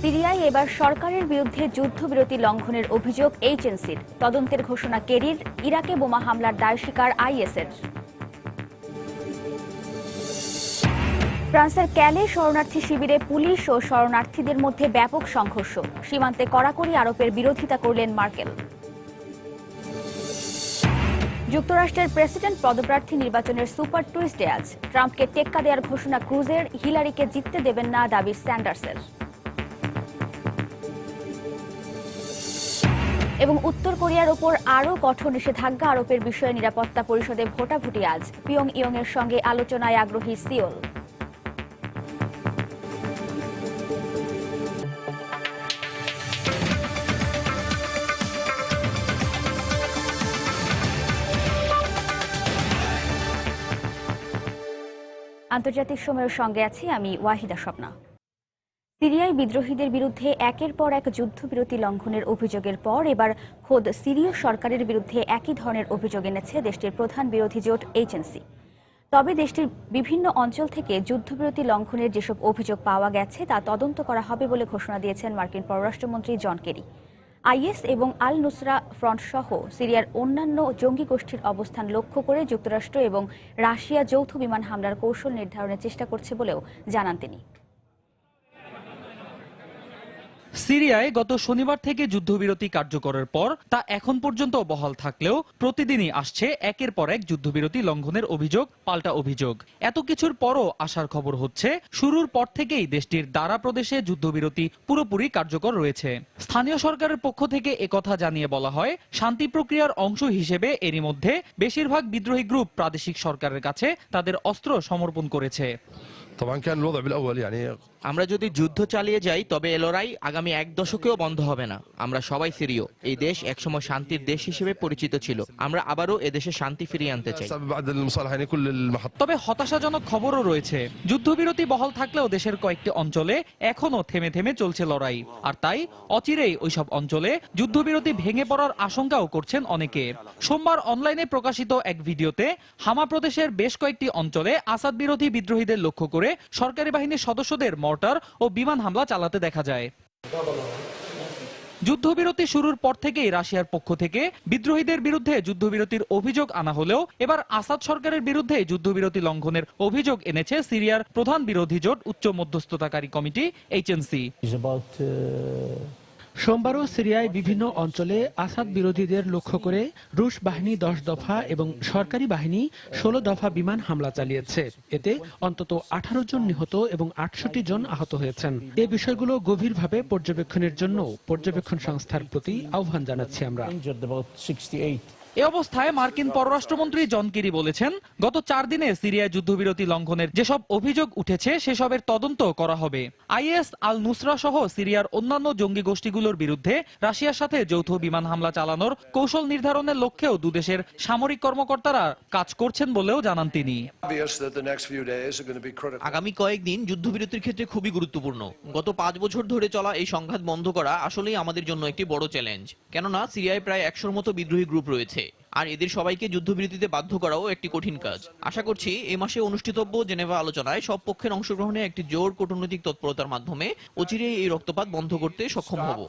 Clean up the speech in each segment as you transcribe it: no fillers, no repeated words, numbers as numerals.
সিরিয়ায় এবার সরকারের বিরুদ্ধে যুদ্ধবিরতি লঙ্ঘনের অভিযোগ এইচএনসির। তদন্তের ঘোষণা কেরির। ইরাকে বোমা হামলার দায় স্বীকার আইএসের। ফ্রান্সের ক্যালে শরণার্থী শিবিরে পুলিশ ও শরণার্থীদের মধ্যে ব্যাপক সংঘর্ষ। সীমান্তে কড়াকড়ি আরোপের বিরোধিতা করলেন মার্কেল। যুক্তরাষ্ট্রের প্রেসিডেন্ট পদপ্রার্থী নির্বাচনের সুপার টুইস্টে আজ ট্রাম্পকে টেক্কা দেওয়ার ঘোষণা ক্রুজের। হিলারিকে জিততে দেবেন না দাবি স্যান্ডার্সের। এবং উত্তর কোরিয়ার ওপর আরও কঠোর নিষেধাজ্ঞা আরোপের বিষয়ে নিরাপত্তা পরিষদে ভোটাভুটি আজ। পিয়ংইয়ং এর সঙ্গে আলোচনায় আগ্রহী সিওল। আন্তর্জাতিক সময়ের সঙ্গে আছি আমি ওয়াহিদা স্বপ্না। সিরিয়ায় বিদ্রোহীদের বিরুদ্ধে একের পর এক যুদ্ধবিরতি লঙ্ঘনের অভিযোগের পর এবার খোদ সিরীয় সরকারের বিরুদ্ধে একই ধরনের অভিযোগ এনেছে দেশটির প্রধান বিরোধী জোট এইচএনসি। তবে দেশটির বিভিন্ন অঞ্চল থেকে যুদ্ধবিরতি লঙ্ঘনের যেসব অভিযোগ পাওয়া গেছে তা তদন্ত করা হবে বলে ঘোষণা দিয়েছেন মার্কিন পররাষ্ট্রমন্ত্রী জন কেরি। আইএস এবং আল নুসরা ফ্রন্ট সহ সিরিয়ার অন্যান্য জঙ্গি গোষ্ঠীর অবস্থান লক্ষ্য করে যুক্তরাষ্ট্র এবং রাশিয়া যৌথ বিমান হামলার কৌশল নির্ধারণের চেষ্টা করছে বলেও জানান তিনি। সিরিয়ায় গত শনিবার থেকে যুদ্ধবিরতি কার্যকরের পর তা এখন পর্যন্ত বহাল থাকলেও প্রতিদিনই আসছে একের পর এক যুদ্ধবিরতি লঙ্ঘনের অভিযোগ, পাল্টা অভিযোগ। এত কিছুর পরও আসার খবর হচ্ছে শুরুর পর থেকেই দেশটির দারা প্রদেশে যুদ্ধবিরতি পুরোপুরি কার্যকর রয়েছে। স্থানীয় সরকারের পক্ষ থেকে একথা জানিয়ে বলা হয়, শান্তি প্রক্রিয়ার অংশ হিসেবে এরই মধ্যে বেশিরভাগ বিদ্রোহী গ্রুপ প্রাদেশিক সরকারের কাছে তাদের অস্ত্র সমর্পণ করেছে। আমরা যদি যুদ্ধ চালিয়ে যাই তবে এ লড়াই আগামী এক দশকেও বন্ধ হবে না। আমরা সবাই সিরীয়। এই দেশ একসময় শান্তির দেশ হিসেবে পরিচিত ছিল। আমরা আবারও এদেশে শান্তি ফিরিয়ে আনতে চাই। তবে হতাশাজনক খবরও রয়েছে। যুদ্ধবিরতি বহাল থাকলেও দেশের কয়েকটি অঞ্চলে এখনো থেমে থেমে চলছে লড়াই। আর তাই অচিরেই ওইসব অঞ্চলে যুদ্ধবিরতি ভেঙে পড়ার আশঙ্কাও করছেন অনেকে। সোমবার অনলাইনে প্রকাশিত এক ভিডিওতে হামা প্রদেশের বেশ কয়েকটি অঞ্চলে আসাদ বিরোধী বিদ্রোহীদের লক্ষ্য করে সরকারি বাহিনীর সদস্যদের মর্টার ও বিমান হামলা চালাতে দেখা যায়। যুদ্ধবিরতি শুরুর পর থেকেই রাশিয়ার পক্ষ থেকে বিদ্রোহীদের বিরুদ্ধে যুদ্ধবিরতির অভিযোগ আনা হলেও এবার আসাদ সরকারের বিরুদ্ধে যুদ্ধবিরতি লঙ্ঘনের অভিযোগ এনেছে সিরিয়ার প্রধান বিরোধী জোট উচ্চ মধ্যস্থতাকারী কমিটি এইচএনসি। সোমবারও সিরিয়ায় বিভিন্ন অঞ্চলে আসাদ বিরোধীদের লক্ষ্য করে রুশ বাহিনী 10 দফা এবং সরকারি বাহিনী 16 দফা বিমান হামলা চালিয়েছে। এতে অন্তত 18 জন নিহত এবং 68 জন আহত হয়েছেন। এই বিষয়গুলো গভীরভাবে পর্যবেক্ষণের জন্য পর্যবেক্ষণ সংস্থার প্রতি আহ্বান জানাচ্ছি আমরা। এ অবস্থায় মার্কিন পররাষ্ট্রমন্ত্রী জন কেরি বলেছেন, গত 4 দিনে সিরিয়ায় যুদ্ধবিরতি লঙ্ঘনের যেসব অভিযোগ উঠেছে সেসবের তদন্ত করা হবে। আইএস, আল নুসরা সহ সিরিয়ার অন্যান্য জঙ্গি গোষ্ঠীগুলোর বিরুদ্ধে রাশিয়ার সাথে যৌথ বিমান হামলা চালানোর কৌশল নির্ধারণের লক্ষ্যেও দুদেশের সামরিক কর্মকর্তারা কাজ করছেন বলেও জানান তিনি। আগামী কয়েকদিন যুদ্ধবিরতির ক্ষেত্রে খুবই গুরুত্বপূর্ণ। গত 5 বছর ধরে চলা এই সংঘাত বন্ধ করা আসলেই আমাদের জন্য একটি বড় চ্যালেঞ্জ। কেননা সিরিয়ায় প্রায় 100-র মতো বিদ্রোহী গ্রুপ রয়েছে। আর এদের সবাইকে যুদ্ধবিরতিতে বাধ্য করাও একটি কঠিন কাজ। আশা করছি এই মাসে অনুষ্ঠিতব্য জেনেভা আলোচনায় সব পক্ষের অংশগ্রহণে একটি জোর কূটনৈতিক তৎপরতার মাধ্যমে অচিরেই এই রক্তপাত বন্ধ করতে সক্ষম হব।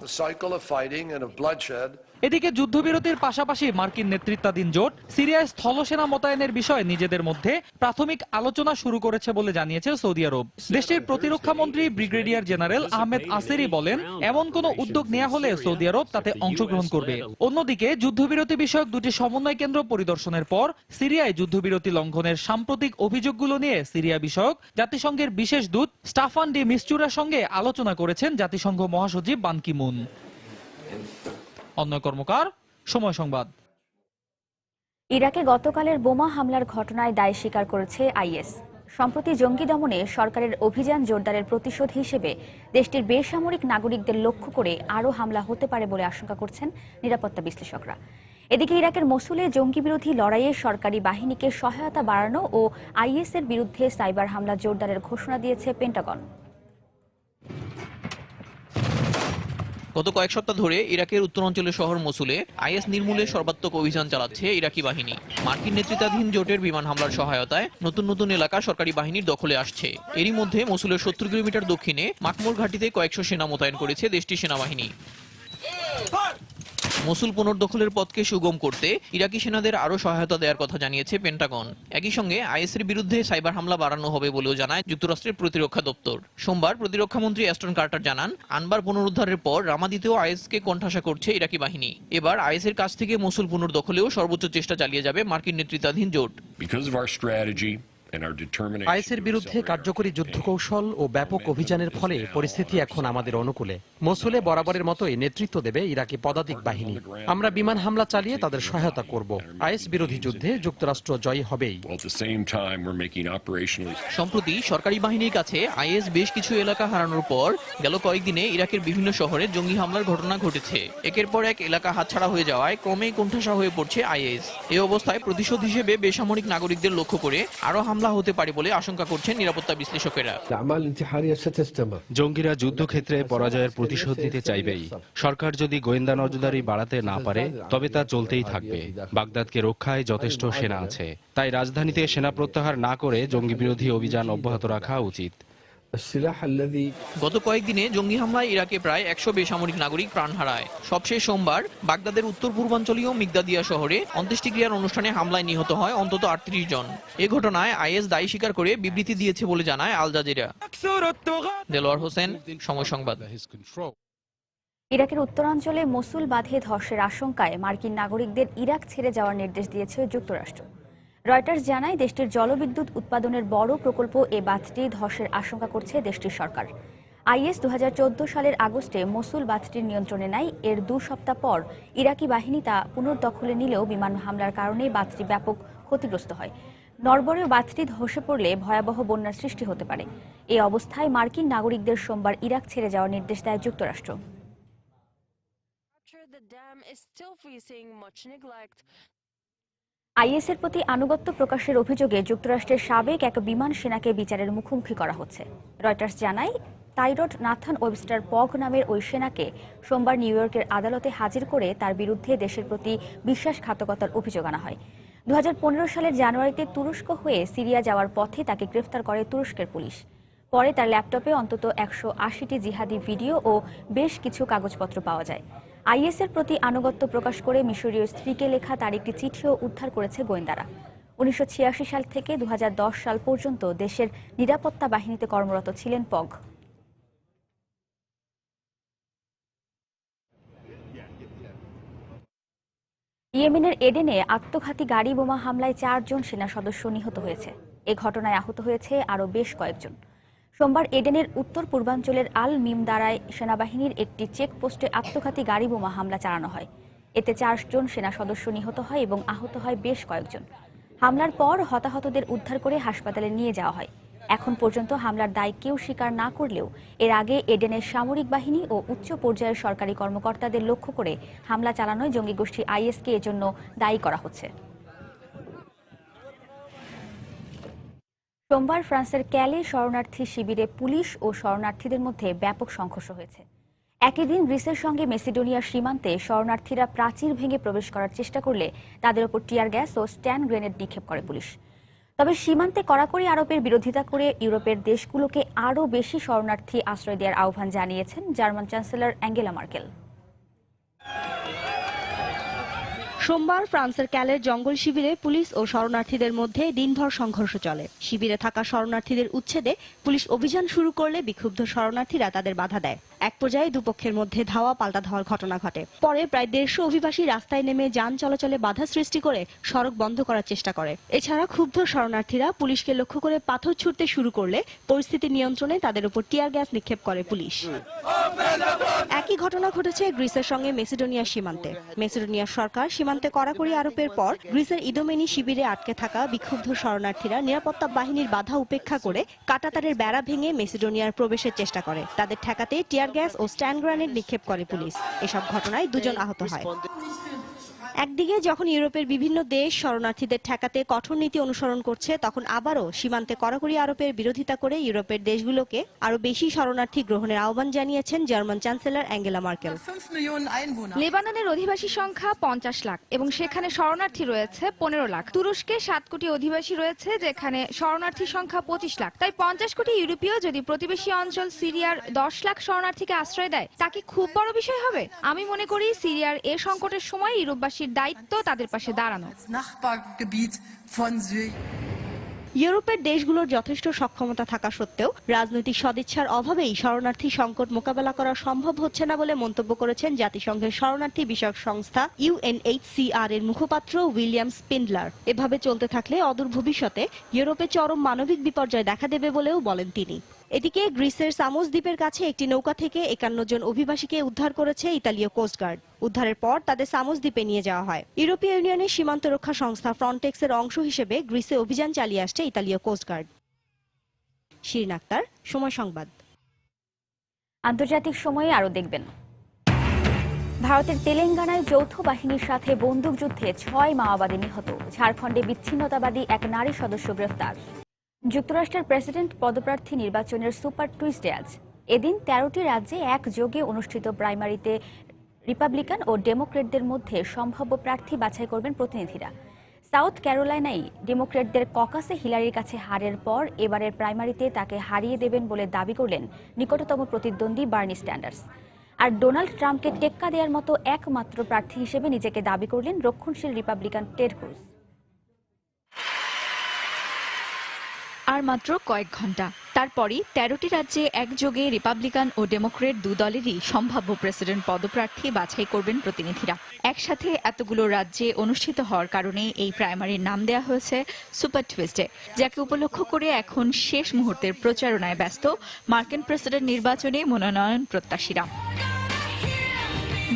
এদিকে যুদ্ধবিরতির পাশাপাশি মার্কিন নেতৃত্বাধীন জোট সিরিয়ায় স্থলসেনা মোতায়েনের বিষয়ে নিজেদের মধ্যে প্রাথমিক আলোচনা শুরু করেছে বলে জানিয়েছে সৌদি আরব। দেশটির প্রতিরক্ষা মন্ত্রী ব্রিগেডিয়ার জেনারেল আহমেদ আসেরি বলেন, এমন কোন উদ্যোগ নেওয়া হলে সৌদি আরব তাতে অংশগ্রহণ করবে। অন্যদিকে যুদ্ধবিরতি বিষয়ক দুটি সমন্বয় কেন্দ্র পরিদর্শনের পর সিরিয়ায় যুদ্ধবিরতি লঙ্ঘনের সাম্প্রতিক অভিযোগগুলো নিয়ে সিরিয়া বিষয়ক জাতিসংঘের বিশেষ দূত স্টাফান ডি মিস্টুরার সঙ্গে আলোচনা করেছেন জাতিসংঘ মহাসচিব বান কি মুন। অন্য কর্মকার, সময় সংবাদ। ইরাকে গতকালের বোমা হামলার ঘটনায় দায় স্বীকার করেছে আইএস। সম্প্রতি জঙ্গি দমনে সরকারের অভিযান জোরদারের প্রতিশোধ হিসেবে দেশটির বেসামরিক নাগরিকদের লক্ষ্য করে আরও হামলা হতে পারে বলে আশঙ্কা করছেন নিরাপত্তা বিশ্লেষকরা। এদিকে ইরাকের মসুলে জঙ্গি বিরোধী লড়াইয়ে সরকারি বাহিনীকে সহায়তা বাড়ানো ও আইএসের বিরুদ্ধে সাইবার হামলা জোরদারের ঘোষণা দিয়েছে পেন্টাগন। গত কয়েক সপ্তাহ ধরে ইরাকের উত্তরাঞ্চলের শহর মসুলে আইএস নির্মূলে সর্বাত্মক অভিযান চালাচ্ছে ইরাকি বাহিনী। মার্কিন নেতৃত্বাধীন জোটের বিমান হামলার সহায়তায় নতুন নতুন এলাকা সরকারি বাহিনীর দখলে আসছে। এরই মধ্যে মসুলের 70 কিলোমিটার দক্ষিণে মাকমুর ঘাটিতে কয়েকশো সেনা মোতায়েন করেছে দেশটির সেনাবাহিনী। মসুল পুনর্দখলের পথকে সুগম করতে ইরাকি সেনাদের আরও সহায়তা দেওয়ার কথা জানিয়েছে পেন্টাগন। একই সঙ্গে আইএসের বিরুদ্ধে সাইবার হামলা বাড়ানো হবে বলেও জানায় যুক্তরাষ্ট্রের প্রতিরক্ষা দপ্তর। সোমবার প্রতিরক্ষামন্ত্রী অ্যাস্টন কার্টার জানান, আনবার পুনরুদ্ধারের পর রামাদিতেও আইএসকে কোণঠাসা করছে ইরাকি বাহিনী। এবার আইএসের কাছ থেকে মসুল পুনর্দখলেও সর্বোচ্চ চেষ্টা চালিয়ে যাবে মার্কিন নেতৃত্বাধীন জোট। আইএসের বিরুদ্ধে কার্যকরী যুদ্ধকৌশল ও ব্যাপক অভিযানের ফলে পরিস্থিতি এখন আমাদের অনুকূলে। মসুলে বরাবরের মতোই নেতৃত্ব দেবে ইরাকি পদাতিক বাহিনী। আমরা বিমান হামলা চালিয়ে তাদের সহায়তা করব। আইএস বিরোধী যুদ্ধে যুক্তরাষ্ট্র জয়ী হবেই। সম্প্রতি সরকারি বাহিনীর কাছে আইএস বেশ কিছু এলাকা হারানোর পর গেল কয়েকদিনে ইরাকের বিভিন্ন শহরে জঙ্গি হামলার ঘটনা ঘটেছে। একের পর এক এলাকা হাতছাড়া হয়ে যাওয়ায় ক্রমেই কোণঠাসা হয়ে পড়ছে আইএস। এই অবস্থায় প্রতিশোধ হিসেবে বেসামরিক নাগরিকদের লক্ষ্য করে আরো হামলা হতে পারে বলে আশঙ্কা করছেন নিরাপত্তা বিশ্লেষকেরা। জঙ্গিরা যুদ্ধক্ষেত্রে পরাজয়ের প্রতিশোধ নিতে চাইবেই। সরকার যদি গোয়েন্দা নজরদারি বাড়াতে না পারে তবে তা চলতেই থাকবে। বাগদাদকে রক্ষায় যথেষ্ট সেনা আছে, তাই রাজধানীতে সেনা প্রত্যাহার না করে জঙ্গি বিরোধী অভিযান অব্যাহত রাখা উচিত। গত কয়েকদিনে জঙ্গি হামলায় ইরাকে প্রায় 100 বেসামরিক নাগরিক প্রাণ হারায়। সবশেষ সোমবার বাগদাদের উত্তর পূর্বাঞ্চলীয় মিগদাদিয়া শহরে অন্ত্যেষ্টিক্রিয়ার অনুষ্ঠানে হামলায় নিহত হয় অন্তত 38 জন। এ ঘটনায় আইএস দায়ী স্বীকার করে বিবৃতি দিয়েছে বলে জানায় আল জাজিরা। দেলোয়ার হোসেন, সময় সংবাদ। ইরাকের উত্তরাঞ্চলে মসুল বাঁধে ধসের আশঙ্কায় মার্কিন নাগরিকদের ইরাক ছেড়ে যাওয়ার নির্দেশ দিয়েছে যুক্তরাষ্ট্র। রয়টার্স জানায়, দেশটির জলবিদ্যুৎ উৎপাদনের বড় প্রকল্প এ বাঁধটি ধসের আশঙ্কা করছে দেশটির সরকার। আইএস 2014 সালের আগস্টে মসুল বাঁধটির নিয়ন্ত্রণে নেয়। এর 2 সপ্তাহ পর ইরাকি বাহিনী তা পুনর্দখলে নিলেও বিমান হামলার কারণে বাঁধটি ব্যাপক ক্ষতিগ্রস্ত হয়। নরবরেও বাঁধটি ধসে পড়লে ভয়াবহ বন্যার সৃষ্টি হতে পারে। এই অবস্থায় মার্কিন নাগরিকদের সোমবার ইরাক ছেড়ে যাওয়ার নির্দেশ দেয় যুক্তরাষ্ট্র। আইএসের প্রতি আনুগত্য প্রকাশের অভিযোগে যুক্তরাষ্ট্রের সাবেক এক বিমান সেনাকে বিচারের মুখোমুখি করা হচ্ছে। রয়টার্স জানায়, টাইরড নাথান ওয়েবস্টার পগ নামের ওই সেনাকে সোমবার নিউ ইয়র্কের আদালতে হাজির করে তার বিরুদ্ধে দেশের প্রতি বিশ্বাসঘাতকতার অভিযোগ আনা হয়। 2015 সালের জানুয়ারিতে তুরস্ক হয়ে সিরিয়া যাওয়ার পথে তাকে গ্রেফতার করে তুরস্কের পুলিশ। পরে তার ল্যাপটপে অন্তত 180টি জিহাদি ভিডিও ও বেশ কিছু কাগজপত্র পাওয়া যায়। আইএসের প্রতি আনুগত্য প্রকাশ করে মিশরীয় স্ত্রীকে লেখা তার একটি চিঠিও উদ্ধার করেছে গোয়েন্দারা। 1986 সাল থেকে 2010 সাল পর্যন্ত দেশের নিরাপত্তা বাহিনীতে কর্মরত ছিলেন পগ। ইয়েমেনের এডেনে আত্মঘাতী গাড়ি বোমা হামলায় 4 জন সেনা সদস্য নিহত হয়েছে। এ ঘটনায় আহত হয়েছে আরও বেশ কয়েকজন। সোমবার এডেনের উত্তর পূর্বাঞ্চলের আল মিমদারায় সেনাবাহিনীর একটি চেকপোস্টে আত্মঘাতী গাড়ি বোমা হামলা চালানো হয়। এতে 4 জন সেনা সদস্য নিহত হয় এবং আহত হয় বেশ কয়েকজন। হামলার পর হতাহতদের উদ্ধার করে হাসপাতালে নিয়ে যাওয়া হয়। এখন পর্যন্ত হামলার দায় কেউ স্বীকার না করলেও এর আগে এডেনের সামরিক বাহিনী ও উচ্চ পর্যায়ের সরকারি কর্মকর্তাদের লক্ষ্য করে হামলা চালানোয় জঙ্গি গোষ্ঠী আইএসকে এজন্য দায়ী করা হচ্ছে। সোমবার ফ্রান্সের ক্যালে শরণার্থী শিবিরে পুলিশ ও শরণার্থীদের মধ্যে ব্যাপক সংঘর্ষ হয়েছে। একই দিন গ্রিসের সঙ্গে মেসিডোনিয়ার সীমান্তে শরণার্থীরা প্রাচীর ভেঙে প্রবেশ করার চেষ্টা করলে তাদের ওপর টিয়ার গ্যাস ও স্ট্যান গ্রেনেড নিক্ষেপ করে পুলিশ। তবে সীমান্তে কড়াকড়ি আরোপের বিরোধিতা করে ইউরোপের দেশগুলোকে আরও বেশি শরণার্থী আশ্রয় দেওয়ার আহ্বান জানিয়েছেন জার্মান চ্যান্সেলর অ্যাঙ্গেলা মার্কেল। সোমবার ফ্রান্সের ক্যালের জঙ্গল শিবিরে পুলিশ ও শরণার্থীদের মধ্যে দিনভর সংঘর্ষ চলে। শিবিরে থাকা শরণার্থীদের উচ্ছেদে পুলিশ অভিযান শুরু করলে বিক্ষুব্ধ শরণার্থীরা তাদের বাধা দেয়। এক পর্যায়ে দুপক্ষের মধ্যে ধাওয়া পাল্টা ধাওয়ার ঘটনা ঘটে। পরে প্রায় 150 অভিবাসী রাস্তায় নেমে যান চলাচলে বাধা সৃষ্টি করে সড়ক বন্ধ করার চেষ্টা করে। এছাড়া ক্ষুব্ধ শরণার্থীরা পুলিশকে লক্ষ্য করে পাথর ছুড়তে শুরু করলে পরিস্থিতি নিয়ন্ত্রণে তাদের উপর টিয়ার গ্যাস নিক্ষেপ করে পুলিশ। একই ঘটনা ঘটেছে গ্রিসের সঙ্গে মেসিডোনিয়ার সীমান্তে। মেসিডোনিয়ার সরকার সীমান্তে কড়াকড়ি আরোপের পর গ্রিসের ইদোমেনি শিবিরে আটকে থাকা বিক্ষুব্ধ শরণার্থীরা নিরাপত্তা বাহিনীর বাধা উপেক্ষা করে কাঁটাতারের বেড়া ভেঙে মেসিডোনিয়ার প্রবেশের চেষ্টা করে। তাদের ঠেকাতে টিয়ার গ্যাস ও স্ট্যান গ্রেনেড নিক্ষেপ করে পুলিশ। এসব ঘটনায় 2 জন আহত হয়। একদিকে যখন ইউরোপের বিভিন্ন দেশ শরণার্থীদের ঠেকাতে কঠোর নীতি অনুসরণ করছে, তখন আবারও সীমান্তে কড়াকড়ি আরোপের বিরোধিতা করে ইউরোপের দেশগুলোকে আরো বেশি শরণার্থী গ্রহণের আহ্বান জানিয়েছেন জার্মান চ্যান্সেলর অ্যাঙ্গেলা মার্কেল। লেবাননের অধিবাসী সংখ্যা 50 লাখ এবং সেখানে শরণার্থী রয়েছে 15 লাখ। তুরস্কে 7 কোটি অধিবাসী রয়েছে, যেখানে শরণার্থী সংখ্যা 25 লাখ। তাই 50 কোটি ইউরোপীয় যদি প্রতিবেশী অঞ্চল সিরিয়ার 10 লাখ শরণার্থীকে আশ্রয় দেয়, তা কি খুব বড় বিষয় হবে? আমি মনে করি সিরিয়ার এ সংকটের সময় ইউরোপবাসীর দায়িত্ব তাদের পাশে দাঁড়ানো। ইউরোপের দেশগুলোর যথেষ্ট সক্ষমতা থাকা সত্ত্বেও রাজনৈতিক সদিচ্ছার অভাবেই শরণার্থী সংকট মোকাবেলা করা সম্ভব হচ্ছে না বলে মন্তব্য করেছেন জাতিসংঘের শরণার্থী বিষয়ক সংস্থা UNHCR এর মুখপাত্র উইলিয়াম স্পিন্ডলার। এভাবে চলতে থাকলে অদূর ভবিষ্যতে ইউরোপে চরম মানবিক বিপর্যয় দেখা দেবে বলেও বলেন তিনি। এদিকে গ্রিসের সামোস দ্বীপের কাছে একটি নৌকা থেকে 51 জন অভিবাসীকে উদ্ধার করেছে ইতালীয় কোস্টগার্ড। উদ্ধারের পর তাদের সামোস দ্বীপে নিয়ে যাওয়া হয়। ইউরোপীয় ইউনিয়নের সীমান্ত রক্ষা সংস্থা ফ্রন্টেক্সের অংশ হিসেবে গ্রিসে অভিযান চালিয়ে আসছে ইতালীয় কোস্টগার্ড। শিরিন আক্তার, সময় সংবাদ। আন্তর্জাতিক সময়ে আরো দেখবেন, ভারতের তেলেঙ্গানায় যৌথ বাহিনীর সাথে বন্দুকযুদ্ধে 6 মাওবাদী নিহত। ঝাড়খণ্ডে বিচ্ছিন্নতাবাদী এক নারী সদস্য গ্রেফতার। যুক্তরাষ্ট্রের প্রেসিডেন্ট পদপ্রার্থী নির্বাচনের সুপার টুইসডে আজ। এদিন 13টি রাজ্যে একযোগে অনুষ্ঠিত প্রাইমারিতে রিপাবলিকান ও ডেমোক্রেটদের মধ্যে সম্ভাব্য প্রার্থী বাছাই করবেন প্রতিনিধিরা। সাউথ ক্যারোলাইনায় ডেমোক্রেটদের ককাসে হিলারির কাছে হারের পর এবারের প্রাইমারিতে তাকে হারিয়ে দেবেন বলে দাবি করলেন নিকটতম প্রতিদ্বন্দ্বী বার্নি স্যান্ডার্স। আর ডোনাল্ড ট্রাম্পকে টেক্কা দেওয়ার মতো একমাত্র প্রার্থী হিসেবে নিজেকে দাবি করলেন রক্ষণশীল রিপাবলিকান টেড ক্রুজ। আর মাত্র কয়েক ঘন্টা, তারপরই 13টি রাজ্যে একযোগে রিপাবলিকান ও ডেমোক্রেট দু দলেরই সম্ভাব্য প্রেসিডেন্ট পদপ্রার্থী বাছাই করবেন প্রতিনিধিরা। একসাথে এতগুলো রাজ্যে অনুষ্ঠিত হওয়ার কারণে এই প্রাইমারির নাম দেওয়া হয়েছে সুপার টুইসডে, যাকে উপলক্ষ করে এখন শেষ মুহূর্তের প্রচারণায় ব্যস্ত মার্কিন প্রেসিডেন্ট নির্বাচনে মনোনয়ন প্রত্যাশীরা।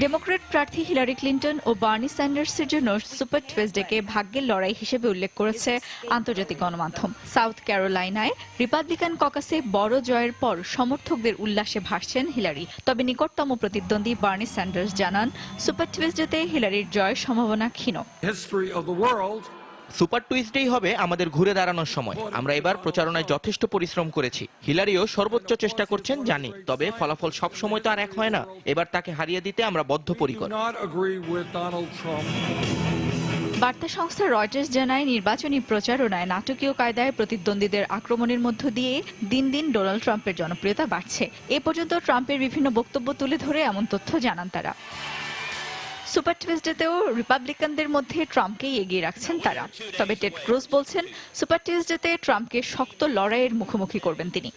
ডেমোক্রেট প্রার্থী হিলারি ক্লিন্টন ও বার্নি স্যান্ডার্সের জন্য সুপার টুইসডেকে ভাগ্যের লড়াই হিসেবে উল্লেখ করেছে আন্তর্জাতিক গণমাধ্যম। সাউথ ক্যারোলাইনায় রিপাবলিকান ককাসে বড় জয়ের পর সমর্থকদের উল্লাসে ভাসছেন হিলারি। তবে নিকটতম প্রতিদ্বন্দ্বী বার্নি স্যান্ডার্স জানান সুপার টুইসডেতে হিলারির জয়ের সম্ভাবনা ক্ষীণ। সুপার টুইসডেই হবে আমাদের ঘুরে দাঁড়ানোর সময়। আমরা এবার প্রচারণায় যথেষ্ট পরিশ্রম করেছি। হিলারিও সর্বোচ্চ চেষ্টা করছেন জানি, তবে ফলাফল সব সময় তো আর এক হয় না। এবার তাকে হারিয়ে দিতে আমরা বদ্ধপরিকর। বার্তা সংস্থা রয়টার্স জানায় নির্বাচনী প্রচারণায় নাটকীয় কায়দায় প্রতিদ্বন্দ্বীদের আক্রমণের মধ্য দিয়ে দিন দিন ডোনাল্ড ট্রাম্পের জনপ্রিয়তা বাড়ছে। এ পর্যন্ত ট্রাম্পের বিভিন্ন বক্তব্য তুলে ধরে এমন তথ্য জানান তারা। সুপার টুইসডেতেও রিপাবলিকানদের মধ্যে ট্রাম্পকেই এগিয়ে রাখছেন তারা। তবে টেড ক্রুজ বলছেন সুপার টুইসডেতে ট্রাম্পকে শক্ত লড়াইয়ের মুখোমুখি করবেন তিনি।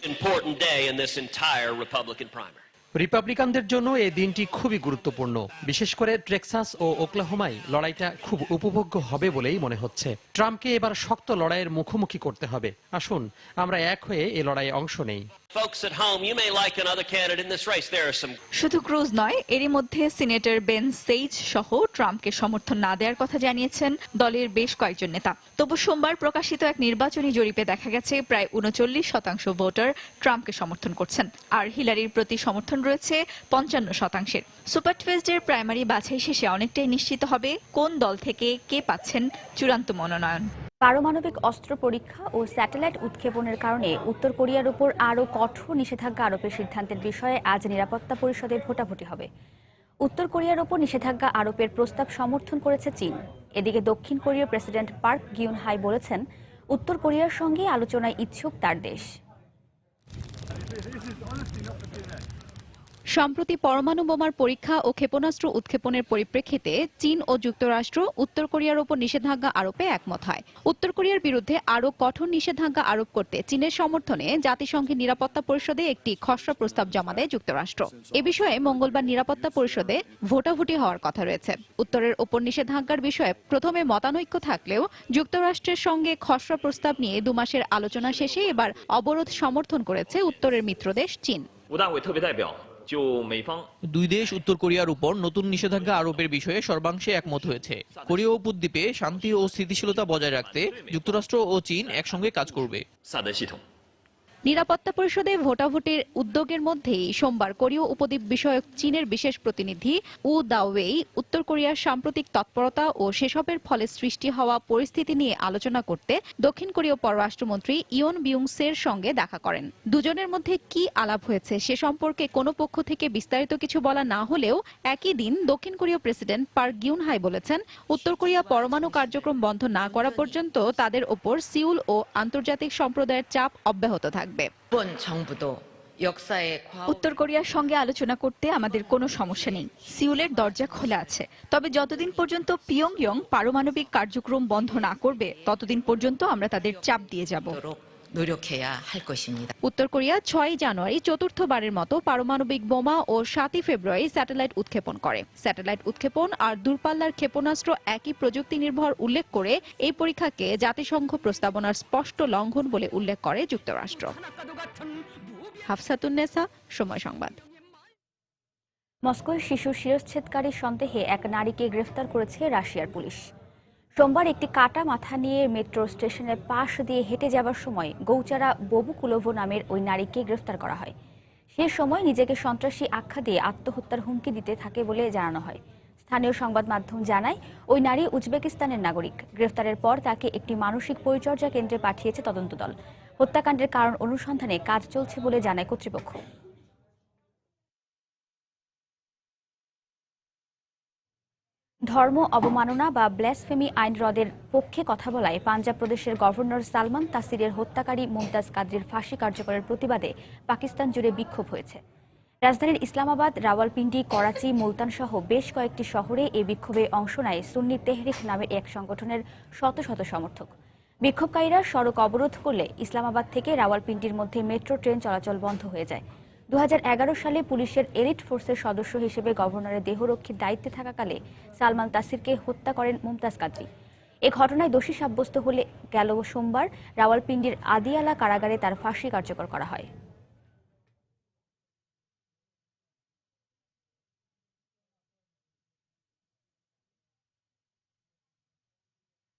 রিপাবলিকানদের জন্য এই দিনটি খুবই গুরুত্বপূর্ণ। বিশেষ করে টেক্সাস ও ওকলাহোমায় লড়াইটা খুব উপভোগ্য হবে বলেই মনে হচ্ছে। ট্রাম্পকে এবার শক্ত লড়াইয়ের মুখোমুখি করতে হবে। আসুন আমরা এক হয়ে এই লড়াইয়ে অংশ নেই। শুধু ক্রুজ নয়, এরই মধ্যে সিনেটর বেন সেইজ সহ ট্রাম্পকে সমর্থন না দেওয়ার কথা জানিয়েছেন দলের বেশ কয়েকজন নেতা। তবু সোমবার প্রকাশিত এক নির্বাচনী জরিপে দেখা গেছে প্রায় 39% ভোটার ট্রাম্পকে সমর্থন করছেন, আর হিলারির প্রতি সমর্থন রয়েছে 55%। সুপার টুইসডের প্রাইমারি বাছাই শেষে অনেকটাই নিশ্চিত হবে কোন দল থেকে কে পাচ্ছেন চূড়ান্ত মনোনয়ন। পারমাণবিক অস্ত্র পরীক্ষা ও স্যাটেলাইট উৎক্ষেপণের কারণে উত্তর কোরিয়ার উপর আরও কঠোর নিষেধাজ্ঞা আরোপের সিদ্ধান্তের বিষয়ে আজ নিরাপত্তা পরিষদে ভোটাভুটি হবে। উত্তর কোরিয়ার উপর নিষেধাজ্ঞা আরোপের প্রস্তাব সমর্থন করেছে চীন। এদিকে দক্ষিণ কোরিয়ার প্রেসিডেন্ট পার্ক গিউন হাই বলেছেন উত্তর কোরিয়ার সঙ্গে আলোচনায় ইচ্ছুক তার দেশ। সম্প্রতি পরমাণু বোমার পরীক্ষা ও ক্ষেপণাস্ত্র উৎক্ষেপণের পরিপ্রেক্ষিতে চীন ও যুক্তরাষ্ট্র উত্তর কোরিয়ার উপর নিষেধাজ্ঞা আরোপে একমত হয়। উত্তর কোরিয়ার বিরুদ্ধে আরও কঠোর নিষেধাজ্ঞা আরোপ করতে চীনের সমর্থনে জাতিসংঘের নিরাপত্তা পরিষদে একটি খসড়া প্রস্তাব জমা দেয় যুক্তরাষ্ট্র। এ বিষয়ে মঙ্গলবার নিরাপত্তা পরিষদে ভোটাভুটি হওয়ার কথা রয়েছে। উত্তরের উপর নিষেধাজ্ঞার বিষয়ে প্রথমে মতানৈক্য থাকলেও যুক্তরাষ্ট্রের সঙ্গে খসড়া প্রস্তাব নিয়ে 2 মাসের আলোচনা শেষে এবার অবরোধ সমর্থন করেছে উত্তরের মিত্রদেশ চীন। দুই দেশ উত্তর কোরিয়ার উপর নতুন নিষেধাজ্ঞা আরোপের বিষয়ে সর্বাংশে একমত হয়েছে। কোরীয় উপদ্বীপে শান্তি ও স্থিতিশীলতা বজায় রাখতে যুক্তরাষ্ট্র ও চীন একসঙ্গে কাজ করবে। নিরাপত্তা পরিষদে ভোটাভুটির উদ্যোগের মধ্যেই সোমবার কোরীয় উপদ্বীপ বিষয়ক চীনের বিশেষ প্রতিনিধি উ দাওয়েই উত্তর কোরিয়ার সাম্প্রতিক তৎপরতা ও সেসবের ফলে সৃষ্টি হওয়া পরিস্থিতি নিয়ে আলোচনা করতে দক্ষিণ কোরীয় পররাষ্ট্রমন্ত্রী ইয়ন বিউং-সের সঙ্গে দেখা করেন। দুজনের মধ্যে কি আলাপ হয়েছে সে সম্পর্কে কোনো পক্ষ থেকে বিস্তারিত কিছু বলা না হলেও একই দিন দক্ষিণ কোরীয় প্রেসিডেন্ট পার্ক গিউন-হাই বলেছেন, উত্তর কোরিয়া পরমাণু কার্যক্রম বন্ধ না করা পর্যন্ত তাদের ওপর সিউল ও আন্তর্জাতিক সম্প্রদায়ের চাপ অব্যাহত থাকবে। উত্তর কোরিয়ার সঙ্গে আলোচনা করতে আমাদের কোনো সমস্যা নেই। সিউলের দরজা খোলা আছে। তবে যতদিন পর্যন্ত পিয়ংইয়ং পারমাণবিক কার্যক্রম বন্ধ না করবে ততদিন পর্যন্ত আমরা তাদের চাপ দিয়ে যাব। উত্তর কোরিয়া 6 জানুয়ারি চতুর্থবারের মতো পারমাণবিক বোমা ও 7 ফেব্রুয়ারি স্যাটেলাইট উৎক্ষেপণ করে। স্যাটেলাইট উৎক্ষেপণ আর দূরপাল্লার ক্ষেপণাস্ত্র একই প্রযুক্তি নির্ভর উল্লেখ করে এই পরীক্ষাকে জাতিসংঘ প্রস্তাবনার স্পষ্ট লঙ্ঘন বলে উল্লেখ করে যুক্তরাষ্ট্র। হাফসাতুন্নেসা, সময় সংবাদ। মস্কোয় শিশু শিরশ্ছেদকারী সন্দেহে এক নারীকে গ্রেফতার করেছে রাশিয়ার পুলিশ। সোমবার একটি কাটা মাথা নিয়ে মেট্রো স্টেশনের পাশ দিয়ে হেঁটে যাবার সময় গৌচারা ববুকুলোভো নামের ওই নারীকে গ্রেফতার করা হয়। সে সময় নিজেকে সন্ত্রাসী আখ্যা দিয়ে আত্মহত্যার হুমকি দিতে থাকে বলে জানানো হয়। স্থানীয় সংবাদ মাধ্যম জানায় ওই নারী উজবেকিস্তানের নাগরিক। গ্রেফতারের পর তাকে একটি মানসিক পরিচর্যা কেন্দ্রে পাঠিয়েছে তদন্ত দল। হত্যাকাণ্ডের কারণ অনুসন্ধানে কাজ চলছে বলে জানায় কর্তৃপক্ষ। ধর্ম অবমাননা বা ব্লাসফেমি আইন রদের পক্ষে কথা বলায় পাঞ্জাব প্রদেশের গভর্নর সালমান তাসিরের হত্যাকারী মুমতাজ কাদরির ফাঁসি কার্যকরের প্রতিবাদে পাকিস্তান জুড়ে বিক্ষোভ হয়েছে। রাজধানীর ইসলামাবাদ, রাওয়ালপিন্ডি, করাচি, মুলতান সহ বেশ কয়েকটি শহরে এই বিক্ষোভে অংশ নেয় সুন্নি তেহরিক নামের এক সংগঠনের শত শত সমর্থক। বিক্ষোভকারীরা সড়ক অবরোধ করলে ইসলামাবাদ থেকে রাওয়ালপিন্ডির মধ্যে মেট্রো ট্রেন চলাচল বন্ধ হয়ে যায়। 2011 সালে পুলিশের এলিট ফোর্সের সদস্য হিসেবে গভর্নরের দেহরক্ষীর দায়িত্বে থাকাকালে সালমান তাসিরকে হত্যা করেন মুমতাজ কাদরি। এ ঘটনায় দোষী সাব্যস্ত হলে গেল সোমবার রাওয়ালপিন্ডির আদিয়ালা কারাগারে তার ফাঁসি কার্যকর করা হয়।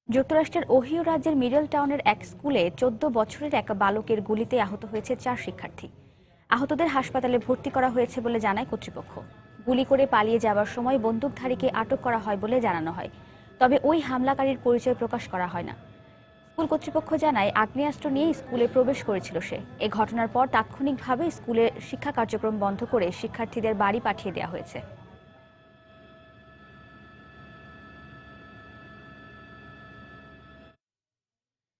যুক্তরাষ্ট্রের ওহিও রাজ্যের মিডল টাউনের এক স্কুলে 14 বছরের এক বালকের গুলিতে আহত হয়েছে 4 শিক্ষার্থী। আহতদের হাসপাতালে ভর্তি করা হয়েছে বলে জানায় কর্তৃপক্ষ। গুলি করে পালিয়ে যাওয়ার সময় বন্দুকধারীকে আটক করা হয় বলে জানানো হয়। তবে ওই হামলাকারীর পরিচয় প্রকাশ করা হয় না। স্কুল কর্তৃপক্ষ জানায় আগ্নেয়াস্ত্র নিয়ে স্কুলে প্রবেশ করেছিল সে। এ ঘটনার পর তাৎক্ষণিকভাবে স্কুলের শিক্ষা কার্যক্রম বন্ধ করে শিক্ষার্থীদের বাড়ি পাঠিয়ে দেওয়া হয়েছে।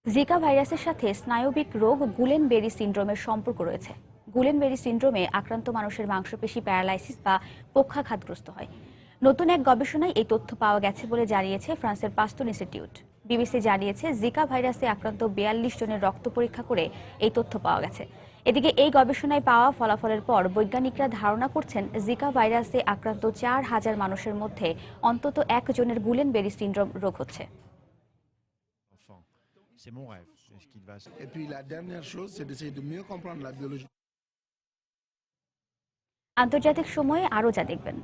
জিকা ভাইরাসের সাথে স্নায়বিক রোগ গুলেন বেরি সিন্ড্রোমের সম্পর্ক রয়েছে। গুলেন বেরি সিন্ড্রোমে আক্রান্ত মানুষের মাংসপেশি প্যারালাইসিস বা পক্ষাঘাতগ্রস্ত হয়। নতুন এক গবেষণায় এই তথ্য পাওয়া গেছে বলে জানিয়েছে ফ্রান্সের পাস্তুর ইনস্টিটিউট। বিবিসি জানিয়েছে জিকা ভাইরাসে আক্রান্ত 42 জনের রক্ত পরীক্ষা করে এই তথ্য পাওয়া গেছে। এদিকে এই গবেষণায় পাওয়া ফলাফলের পর বৈজ্ঞানিকরা ধারণা করছেন জিকা ভাইরাসে আক্রান্ত 4000 মানুষের মধ্যে অন্তত 1 জনের গুলেন বেরি সিন্ড্রোম রোগ হচ্ছে। C'est mon rêve. C'est ce qui va. Et puis la dernière chose, c'est d'essayer de mieux comprendre la biologie. আন্তর্জাতিক সময়ে আরও যা দেখবেন।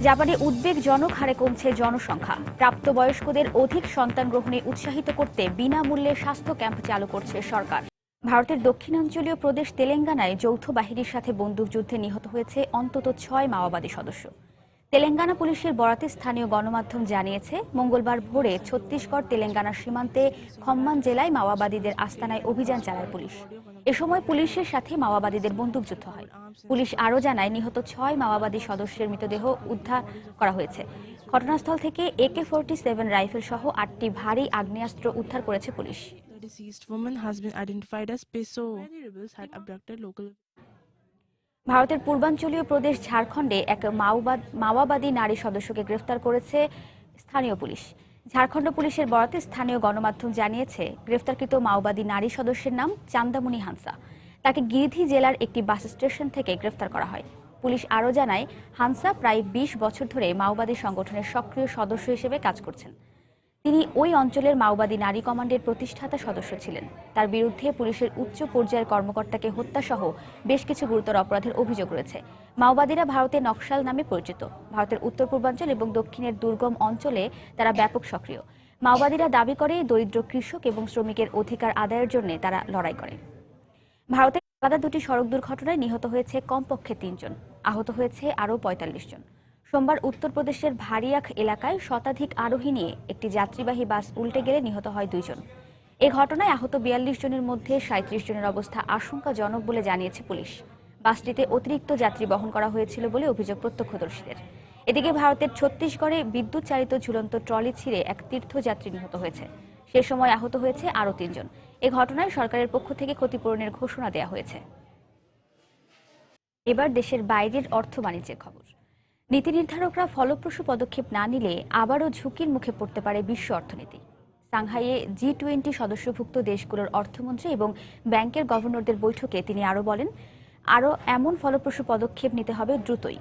জাপানে উদ্বেগজনক হারে কমছে জনসংখ্যা। প্রাপ্তবয়স্কদের অধিক সন্তান গ্রহণে উৎসাহিত করতে বিনামূল্যে স্বাস্থ্য ক্যাম্প চালু করছে সরকার। ভারতের দক্ষিণাঞ্চলীয় প্রদেশ তেলেঙ্গানায় যৌথ বাহিনীর সাথে বন্দুকযুদ্ধে নিহত হয়েছে অন্তত 6 মাওবাদী সদস্য। তেলেঙ্গানা পুলিশের বরাতে স্থানীয় গণমাধ্যম জানিয়েছে মঙ্গলবার ভোরে ছত্তিশগড় তেলেঙ্গানা সীমান্তে খম্মান জেলায় মাওবাদীদের আস্তানায় অভিযান চালায় পুলিশ। এ সময় পুলিশের সাথে মাওবাদীদের বন্দুকযুদ্ধ হয়। পুলিশ আরও জানায় নিহত 6 মাওবাদী সদস্যের মৃতদেহ উদ্ধার করা হয়েছে। ঘটনাস্থল থেকে AK-47 রাইফেল সহ 8টি ভারী আগ্নেয়াস্ত্র উদ্ধার করেছে পুলিশ। ভারতের পূর্বাঞ্চলীয় প্রদেশ ঝাড়খণ্ডে এক মাওবাদী নারী সদস্যকে গ্রেফতার করেছে স্থানীয় পুলিশ। ঝাড়খণ্ড পুলিশের বরাতে স্থানীয় গণমাধ্যম জানিয়েছে গ্রেফতারকৃত মাওবাদী নারী সদস্যের নাম চান্দামণি হানসা। তাকে গিরিধি জেলার একটি বাস স্টেশন থেকে গ্রেফতার করা হয়। পুলিশ আরও জানায় হানসা প্রায় 20 বছর ধরে মাওবাদী সংগঠনের সক্রিয় সদস্য হিসেবে কাজ করছেন। তিনি ওই অঞ্চলের মাওবাদী নারী কমান্ডের প্রতিষ্ঠাতা সদস্য ছিলেন। তার বিরুদ্ধে পুলিশের উচ্চ পর্যায়ের কর্মকর্তাকে হত্যাসহ বেশ কিছু গুরুতর অপরাধের অভিযোগ রয়েছে। মাওবাদীরা ভারতে নকশাল নামে পরিচিত। ভারতের উত্তর পূর্বাঞ্চল এবং দক্ষিণের দুর্গম অঞ্চলে তারা ব্যাপক সক্রিয়। মাওবাদীরা দাবি করে দরিদ্র কৃষক এবং শ্রমিকের অধিকার আদায়ের জন্য তারা লড়াই করে। ভারতের আলাদা দুটি সড়ক দুর্ঘটনায় নিহত হয়েছে কমপক্ষে 3 জন, আহত হয়েছে আরও 45 জন। সোমবার উত্তরপ্রদেশের ভারিয়াখ এলাকায় শতাধিক আরোহী নিয়ে একটি যাত্রীবাহী বাস উল্টে গেলে নিহত হয় 2 জন। এ ঘটনায় আহত 42 জনের মধ্যে 37 জনের অবস্থা আশঙ্কাজনক বলে জানিয়েছে পুলিশ। বাসটিতে অতিরিক্ত যাত্রী বহন করা হয়েছিল বলে অভিযোগ প্রত্যক্ষদর্শীদের। এদিকে ভারতের ছত্তিশগড়ে বিদ্যুৎ চালিত ঝুলন্ত ট্রলি ছিঁড়ে এক তীর্থযাত্রী নিহত হয়েছে। সে সময় আহত হয়েছে আরও 3 জন। এ ঘটনায় সরকারের পক্ষ থেকে ক্ষতিপূরণের ঘোষণা দেওয়া হয়েছে। এবার দেশের বাইরের অর্থ বাণিজ্যের খবর। নীতি নির্ধারকরা ফলপ্রসূ পদক্ষেপ না নিলে আবারও ঝুঁকির মুখে পড়তে পারে বিশ্ব অর্থনীতি। সাংহাইয়ে G20 সদস্যভুক্ত দেশগুলোর অর্থমন্ত্রী এবং ব্যাংকের গভর্নরদের বৈঠকে তিনি আরও বলেন, আরও এমন ফলপ্রসূ পদক্ষেপ নিতে হবে দ্রুতই।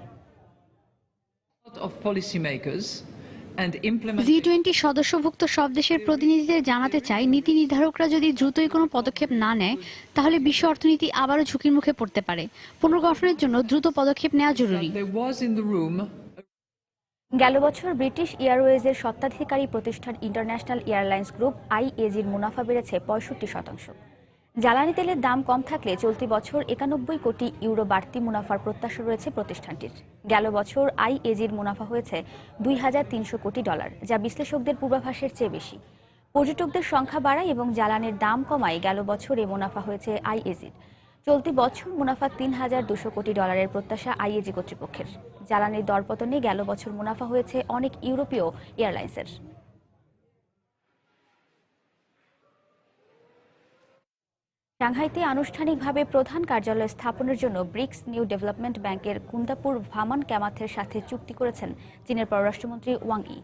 G20 সদস্যভুক্ত সব দেশের প্রতিনিধিদের জানাতে চাই, নীতি নির্ধারকরা যদি দ্রুতই কোনো পদক্ষেপ না নেয় তাহলে বিশ্ব অর্থনীতি আবারও ঝুঁকির মুখে পড়তে পারে। পুনর্গঠনের জন্য দ্রুত পদক্ষেপ নেওয়া জরুরি। গেল বছর ব্রিটিশ এয়ারওয়েজের স্বত্বাধিকারী প্রতিষ্ঠান ইন্টারন্যাশনাল এয়ারলাইন্স গ্রুপ IAGর মুনাফা বেড়েছে 65%। জ্বালানি তেলের দাম কম থাকলে চলতি বছর 91 কোটি ইউরো বাড়তি মুনাফার প্রত্যাশা রয়েছে প্রতিষ্ঠানটির। গেল বছর IAGর মুনাফা হয়েছে $2300 কোটি, যা বিশ্লেষকদের পূর্বাভাসের চেয়ে বেশি। পর্যটকদের সংখ্যা বাড়ায় এবং জ্বালানির দাম কমায় গেল বছর এ মুনাফা হয়েছে IAGর। চলতি বছর মুনাফা $3200 কোটি প্রত্যাশা IAG কর্তৃপক্ষের। জ্বালানির দরপতনে গেল বছর মুনাফা হয়েছে অনেক ইউরোপীয় এয়ারলাইন্সের। সাংহাইতে আনুষ্ঠানিকভাবে প্রধান কার্যালয় স্থাপনের জন্য ব্রিক্স নিউ ডেভেলপমেন্ট ব্যাংকের কুন্দাপুর ভামান ক্যামাথের সাথে চুক্তি করেছেন চীনের পররাষ্ট্রমন্ত্রী ওয়াং ই।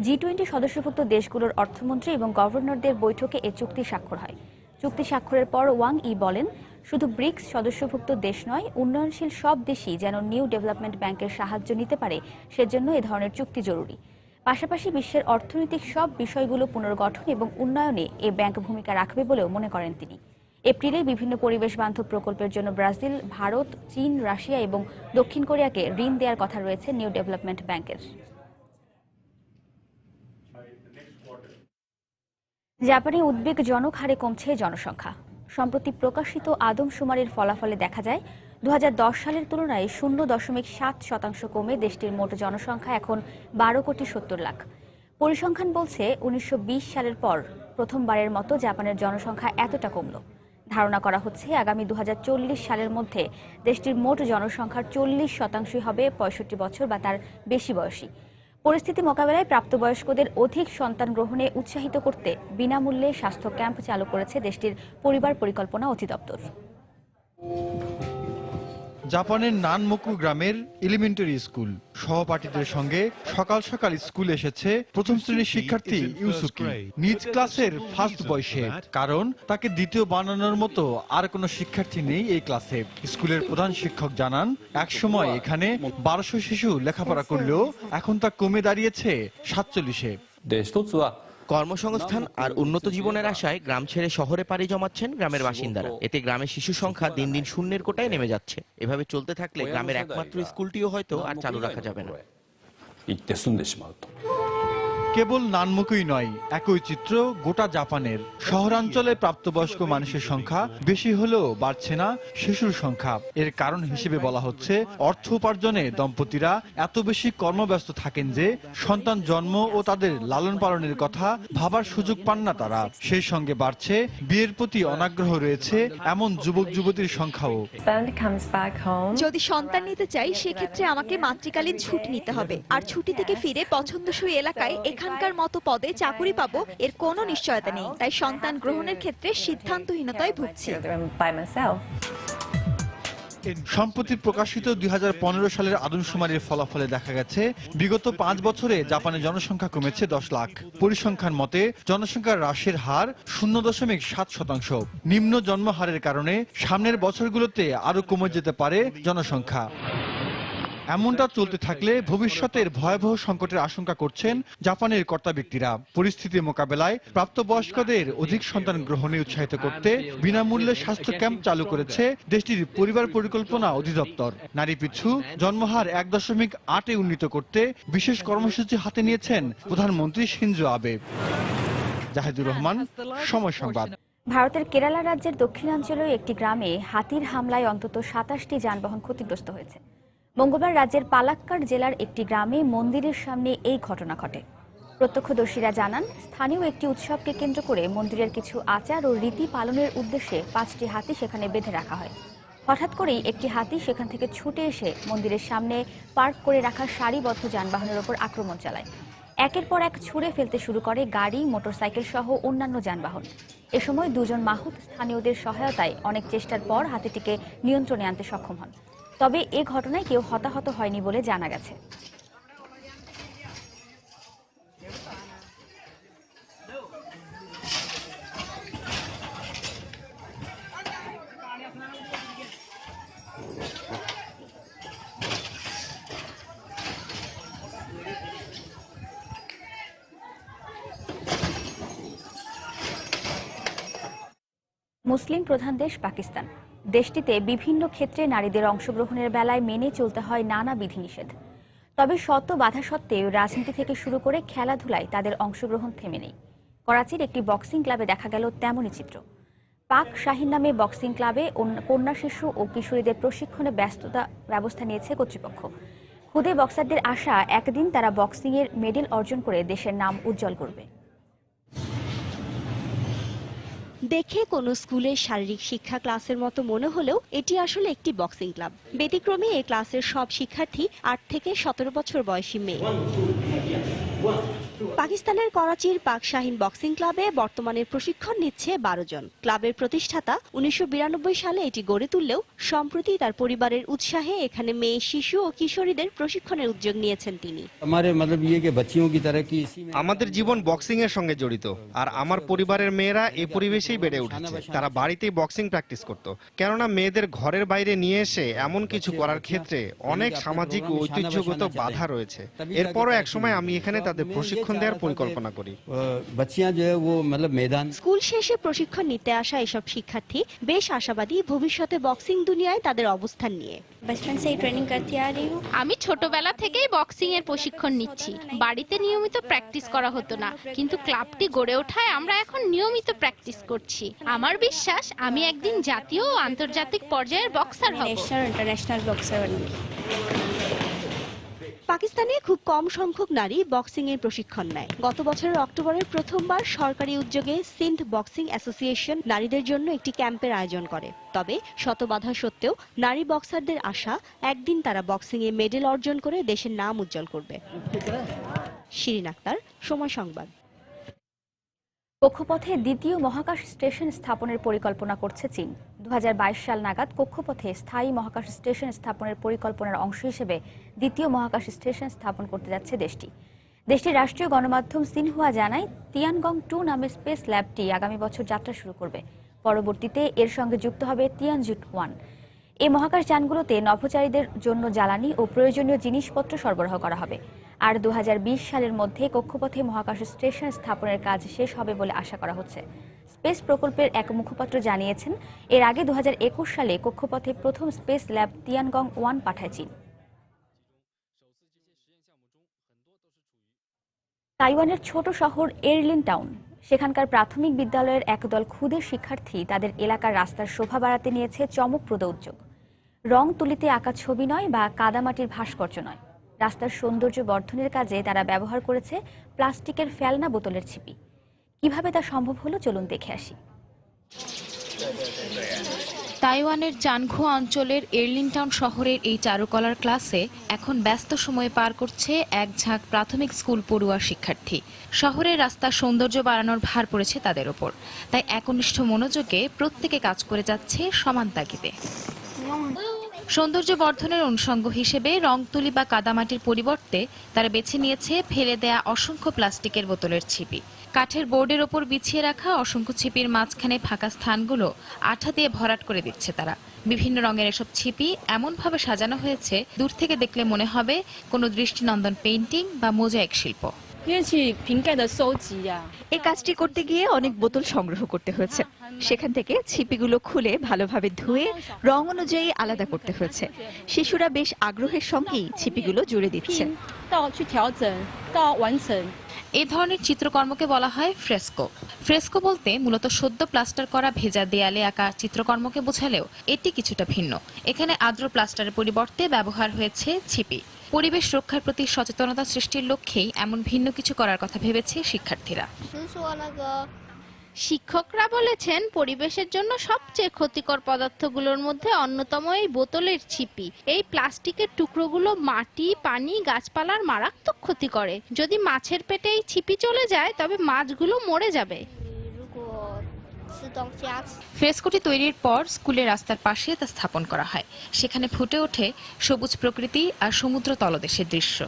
G20 সদস্যভুক্ত দেশগুলোর অর্থমন্ত্রী এবং গভর্নরদের বৈঠকে এ চুক্তি স্বাক্ষর হয়। চুক্তি স্বাক্ষরের পর ওয়াং ই বলেন, শুধু ব্রিক্স সদস্যভুক্ত দেশ নয়, উন্নয়নশীল সব দেশই যেন নিউ ডেভেলপমেন্ট ব্যাংকের সাহায্য নিতে পারে, সেজন্য এ ধরনের চুক্তি জরুরি। পাশাপাশি বিশ্বের অর্থনৈতিক সব বিষয়গুলো পুনর্গঠন এবং উন্নয়নে এ ব্যাংক ভূমিকা রাখবে বলেও মনে করেন তিনি। এপ্রিলে বিভিন্ন পরিবেশ বান্ধব প্রকল্পের জন্য ব্রাজিল, ভারত, চীন, রাশিয়া এবং দক্ষিণ কোরিয়াকে ঋণ দেওয়ার কথা রয়েছে নিউ ডেভেলপমেন্ট ব্যাংকের। জাপানে উদ্বেগজনক হারে কমছে জনসংখ্যা। সম্প্রতি প্রকাশিত আদমশুমারির ফলাফলে দেখা যায় 2010 সালের তুলনায় 0.7% কমে দেশটির মোট জনসংখ্যা এখন 12,70,00,000। পরিসংখ্যান বলছে 1920 সালের পর প্রথমবারের মতো জাপানের জনসংখ্যা এতটা কমল। ধারণা করা হচ্ছে আগামী 2040 সালের মধ্যে দেশটির মোট জনসংখ্যার 40% হবে 65 বছর বা তার বেশি বয়সী। পরিস্থিতি মোকাবেলায় প্রাপ্তবয়স্কদের অধিক সন্তান গ্রহণে উৎসাহিত করতে বিনামূল্যে স্বাস্থ্য ক্যাম্প চালু করেছে দেশটির পরিবার পরিকল্পনা অধিদপ্তর। জাপানের নানমোকু গ্রামের এলিমেন্টারি স্কুল সহপাঠীদের সঙ্গে সকাল সকাল স্কুল এসেছে প্রথম শ্রেণীর শিক্ষার্থী ইউসুকি। নিজ ক্লাসের ফার্স্ট বয়সে, কারণ তাকে দ্বিতীয় বানানোর মতো আর কোনো শিক্ষার্থী নেই এই ক্লাসে। স্কুলের প্রধান শিক্ষক জানান, একসময় এখানে 1200 শিশু লেখাপড়া করলেও এখন তা কমে দাঁড়িয়েছে 47-এ। কর্মসংস্থান আর উন্নত জীবনের আশায় গ্রাম ছেড়ে শহরে পাড়ি জমাচ্ছেন গ্রামের বাসিন্দারা। এতে গ্রামের শিশু সংখ্যা দিন দিন শূন্যের কোটায় নেমে যাচ্ছে। এভাবে চলতে থাকলে গ্রামের একমাত্র স্কুলটিও হয়তো আর চালু রাখা যাবে না। কেবল নানমুকুই নয়, একই চিত্র গোটা জাপানের। শহরাঞ্চলে প্রাপ্তবয়স্ক মানুষের সংখ্যা বেশি হলেও বাড়ছে না শিশুর সংখ্যা। এর কারণ হিসেবে বলা হচ্ছে, অর্থ উপার্জনে দম্পতিরা এত বেশি কর্মব্যস্ত থাকেন যে সন্তান জন্ম ও তাদের লালন পালনের কথা ভাবার সুযোগ পান না তারা। সেই সঙ্গে বাড়ছে বিয়ের প্রতি অনাগ্রহ রয়েছে এমন যুবক যুবতীর সংখ্যাও। যদি সন্তান নিতে চাই সেক্ষেত্রে আমাকে মাতৃকালীন ছুটি নিতে হবে, আর ছুটি থেকে ফিরে পছন্দসই এলাকায় এখানকার মতো পদে চাকুরি পাবো এর কোনো নিশ্চয়তা নেই। তাই সন্তান গ্রহণের ক্ষেত্রে সিদ্ধান্তহীনতায় ভুগছি। সম্প্রতি প্রকাশিত 2015 সালের আদমশুমারির ফলাফলে দেখা গেছে বিগত 5 বছরে জাপানের জনসংখ্যা কমেছে 10 লাখ। পরিসংখ্যান মতে জনসংখ্যার হ্রাসের হার 0.7%। নিম্ন জন্মহারের কারণে সামনের বছরগুলোতে আরো কমে যেতে পারে জনসংখ্যা। এমনটা চলতে থাকলে ভবিষ্যতের ভয়াবহ সংকটের আশঙ্কা করছেন জাপানের কর্তা ব্যক্তিরা। পরিস্থিতি মোকাবেলায় প্রাপ্তবয়স্কদের অধিক সন্তান গ্রহণে উৎসাহিত করতে বিনামূল্যে স্বাস্থ্য ক্যাম্প চালু করেছে দেশটির পরিবার পরিকল্পনা অধিদপ্তর। নারী পিছু জন্মহার 1.8-এ উন্নীত করতে বিশেষ কর্মসূচি হাতে নিয়েছেন প্রধানমন্ত্রী শিনজো আবে। জাহিদুর রহমান, সময় সংবাদ। ভারতের কেরালা রাজ্যের দক্ষিণাঞ্চলীয় একটি গ্রামে হাতির হামলায় অন্তত 27টি যানবাহন ক্ষতিগ্রস্ত হয়েছে। মঙ্গলবার রাজ্যের পালাক্কাড় জেলার একটি গ্রামে মন্দিরের সামনে এই ঘটনা ঘটে। প্রত্যক্ষদর্শীরা জানান, স্থানীয় একটি উৎসবকে কেন্দ্র করে মন্দিরের কিছু আচার ও রীতি পালনের উদ্দেশ্যে 5টি হাতি সেখানে বেঁধে রাখা হয়। হঠাৎ করেই একটি হাতি সেখান থেকে ছুটে এসে মন্দিরের সামনে পার্ক করে রাখা সারিবদ্ধ যানবাহনের ওপর আক্রমণ চালায়। একের পর এক ছুঁড়ে ফেলতে শুরু করে গাড়ি, মোটরসাইকেল সহ অন্যান্য যানবাহন। এ সময় দুজন মাহুত স্থানীয়দের সহায়তায় অনেক চেষ্টার পর হাতিটিকে নিয়ন্ত্রণে আনতে সক্ষম হন। তবে এ ঘটনায় কেউ হতাহত হয়নি বলে জানা গেছে। মুসলিম প্রধান দেশ পাকিস্তান। দেশটিতে বিভিন্ন ক্ষেত্রে নারীদের অংশগ্রহণের বেলায় মেনে চলতে হয় নানা বিধিনিষেধ। তবে শত বাধা সত্ত্বেও রাজনীতি থেকে শুরু করে খেলাধুলায় তাদের অংশগ্রহণ থেমে নেই। করাচির একটি বক্সিং ক্লাবে দেখা গেল তেমনই চিত্র। পাক শাহিন নামে বক্সিং ক্লাবে কন্যা শিশু ও কিশোরীদের প্রশিক্ষণে ব্যবস্থা নিয়েছে কর্তৃপক্ষ। খুদে বক্সারদের আশা, একদিন তারা বক্সিংয়ের মেডেল অর্জন করে দেশের নাম উজ্জ্বল করবে। দেখে কোনো স্কুলের শারীরিক শিক্ষা ক্লাসের মতো মনে হলেও এটি আসলে একটি বক্সিং ক্লাব। ব্যতিক্রমে এই ক্লাসের সব শিক্ষার্থী 8 থেকে 17 বছর বয়সী মেয়ে। পাকিস্তানের করাচির পাক শাহিন বক্সিং ক্লাবে বর্তমানে প্রশিক্ষণ নিচ্ছে 12 জন। ক্লাবের প্রতিষ্ঠাতা 1992 সালে এটি গড়ে তুললেও সম্প্রতি তার পরিবারের উৎসাহে এখানে মেয়ে, শিশু ও কিশোরীদের প্রশিক্ষণের উদ্যোগ নিয়েছেন তিনি। আমাদের জীবন বক্সিং এর সঙ্গে জড়িত, আর আমার পরিবারের মেয়েরা এই পরিবেশেই বেড়ে উঠেছে। তারা বাড়িতেই বক্সিং প্র্যাকটিস করত, কেননা মেয়েদের ঘরের বাইরে নিয়ে এসে এমন কিছু করার ক্ষেত্রে অনেক সামাজিক ও ঐতিহ্যগত বাধা রয়েছে। এরপরও একসময় আমি এখানে তাদের প্রশিক্ষণ দেওয়ার পরিকল্পনা করি। স্কুল শেষে প্রশিক্ষণ নিতে আসা এসব শিক্ষার্থী বেশ আশাবাদী ভবিষ্যতে বক্সিং দুনিয়ায় তাদের অবস্থান নিয়ে। আমি ছোটবেলা থেকেই বক্সিং এর প্রশিক্ষণ নিচ্ছি। বাড়িতে নিয়মিত প্র্যাকটিস করা হতো না, কিন্তু ক্লাবটি গড়ে ওঠায় আমরা এখন নিয়মিত প্র্যাকটিস করছি। আমার বিশ্বাস আমি একদিন জাতীয় ও আন্তর্জাতিক পর্যায়ের বক্সার হব। পাকিস্তানে খুব কম সংখ্যক নারী বক্সিং এর প্রশিক্ষণ নেয়। গত বছরের অক্টোবরে প্রথমবার সরকারি উদ্যোগে সিন্ধ বক্সিং অ্যাসোসিয়েশন নারীদের জন্য একটি ক্যাম্পের আয়োজন করে। তবে শত বাধা সত্ত্বেও নারী বক্সারদের আশা, একদিন তারা বক্সিং এ মেডেল অর্জন করে দেশের নাম উজ্জ্বল করবে। শিরিন আক্তার, সময় সংবাদ। কক্ষপথে দ্বিতীয় মহাকাশ স্টেশন স্থাপনের পরিকল্পনা করছে চীন। 2022 সাল নাগাদ কক্ষপথে স্থায়ী মহাকাশ স্টেশন স্থাপনের পরিকল্পনার অংশ হিসেবে দ্বিতীয় মহাকাশ স্টেশন স্থাপন করতে যাচ্ছে দেশটি। দেশটির রাষ্ট্রীয় গণমাধ্যম সিনহুয়া জানায়, তিয়ানগং 2 নামে স্পেস ল্যাবটি আগামী বছর যাত্রা শুরু করবে। পরবর্তীতে এর সঙ্গে যুক্ত হবে তিয়ানজিন 1। এই মহাকাশ যানগুলোতে নভোচারীদের জন্য জ্বালানি ও প্রয়োজনীয় জিনিসপত্র সরবরাহ করা হবে। আর 2020 সালের মধ্যে কক্ষপথে মহাকাশ স্টেশন স্থাপনের কাজ শেষ হবে বলে আশা করা হচ্ছে। স্পেস প্রকল্পের এক মুখপাত্র জানিয়েছেন, এর আগে 2021 সালে কক্ষপথে প্রথম স্পেস ল্যাব তিয়ানগং 1 পাঠায় চীন। তাইওয়ানের ছোট শহর এর্লিন টাউন, সেখানকার প্রাথমিক বিদ্যালয়ের একদল ক্ষুদে শিক্ষার্থী তাদের এলাকার রাস্তার শোভা বাড়াতে নিয়েছে চমকপ্রদ উদ্যোগ। রং তুলিতে আঁকা ছবি নয় বা কাদামাটির ভাস্কর্য নয়, রাস্তার সৌন্দর্য বর্ধনের কাজে তারা ব্যবহার করেছে প্লাস্টিকের ফেলনা বোতলের ছিপি। কিভাবে তা সম্ভব হলো, চলুন দেখে আসি। তাইওয়ানের চানঘুয়া অঞ্চলের এর্লিন টাউন শহরের এই চারুকলার ক্লাসে এখন ব্যস্ত সময় পার করছে এক ঝাঁক প্রাথমিক স্কুল পড়ুয়া শিক্ষার্থী। শহরের রাস্তার সৌন্দর্য বাড়ানোর ভার পড়েছে তাদের ওপর, তাই একনিষ্ঠ মনোযোগে প্রত্যেকে কাজ করে যাচ্ছে সমান তাগিদে। সৌন্দর্য বর্ধনের অনুষঙ্গ হিসেবে রং তুলি বা কাদামাটির পরিবর্তে তারা বেছে নিয়েছে ফেলে দেয়া অসংখ্য প্লাস্টিকের বোতলের ছিপি। কাঠের বোর্ডের ওপর বিছিয়ে রাখা অসংখ্য ছিপির মাঝখানে ফাঁকা স্থানগুলো আঠা দিয়ে ভরাট করে দিচ্ছে তারা। বিভিন্ন রঙের এসব ছিপি এমনভাবে সাজানো হয়েছে, দূর থেকে দেখলে মনে হবে কোনো দৃষ্টিনন্দন পেইন্টিং বা মোজাইক শিল্প। এই কাজটি করতে গিয়ে অনেক বোতল সংগ্রহ করতে হয়েছে। সেখান থেকে ছিপিগুলো খুলে ভালোভাবে ধুয়ে রং অনুযায়ী আলাদা করতে হয়েছে। শিশুরা বেশ আগ্রহের সঙ্গেই ছিপিগুলো জুড়ে দিচ্ছে। এই ধরনের চিত্রকর্মকে বলা হয় ফ্রেস্কো। ফ্রেস্কো বলতে মূলত সদ্য প্লাস্টার করা ভেজা দেয়ালে আঁকা চিত্রকর্মকে বোঝালেও এটি কিছুটা ভিন্ন। এখানে আর্দ্র প্লাস্টারের পরিবর্তে ব্যবহার হয়েছে ছিপি। পরিবেশ রক্ষার প্রতি সচেতনতা সৃষ্টির লক্ষ্যেই এমন ভিন্ন কিছু করার কথা ভেবেছে শিক্ষার্থীরা। শিক্ষকরা বলেছেন পরিবেশের জন্য সবচেয়ে ক্ষতিকর পদার্থগুলোর মধ্যে অন্যতম এই বোতলের ছিপি। এই প্লাস্টিকের টুকরোগুলো মাটি, পানি, গাছপালার মারাত্মক ক্ষতি করে। যদি মাছের পেটে এই ছিপি চলে যায় তবে মাছগুলো মরে যাবে। ফ্রেস্কোটি তৈরির পর স্কুলের রাস্তার পাশে তা স্থাপন করা হয়। সেখানে ফুটে ওঠে সবুজ প্রকৃতি আর সমুদ্র তলদেশের দৃশ্য।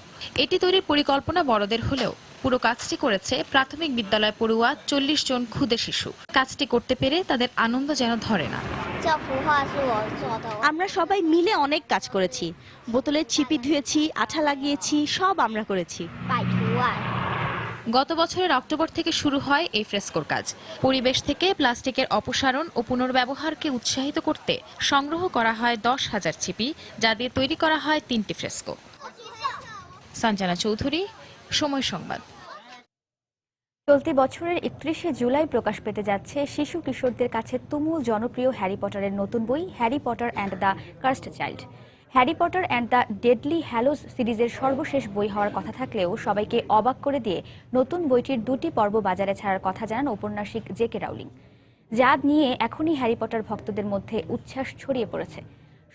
এটি তৈরির পরিকল্পনা বড়দের হলেও পুরো কাজটি করেছে প্রাথমিক বিদ্যালয় পড়ুয়া 40 জন ক্ষুদে শিশু। কাজটি করতে পেরে তাদের আনন্দ যেন ধরে না। আমরা সবাই মিলে অনেক কাজ করেছি। বোতলের ছিপি ধুয়েছি, আঠা লাগিয়েছি, সব আমরা করেছি। গত বছরের অক্টোবর থেকে শুরু হয় এই ফ্রেস্কোর কাজ। পরিবেশ থেকে প্লাস্টিকের অপসারণ ও পুনর্ব্যবহারকে উৎসাহিত করতে সংগ্রহ করা হয় 10,000 ছিপি, যা দিয়ে তৈরি করা হয় 3টি ফ্রেস্কো। সঞ্জনা চৌধুরী, সময় সংবাদ। চলতি বছরের 31শে জুলাই প্রকাশ পেতে যাচ্ছে শিশু কিশোরদের কাছে তুমুল জনপ্রিয় হ্যারি পটারের নতুন বই Harry Potter and the Cursed Child. Harry Potter and the Deathly Hallows সিরিজের সর্বশেষ বই হওয়ার কথা থাকলেও সবাইকে অবাক করে দিয়ে নতুন বইটির 2টি পর্ব বাজারে ছাড়ার কথা জানান ঔপন্যাসিক জে.কে. রাউলিং, যা নিয়ে এখনই হ্যারি পটার ভক্তদের মধ্যে উচ্ছ্বাস ছড়িয়ে পড়েছে।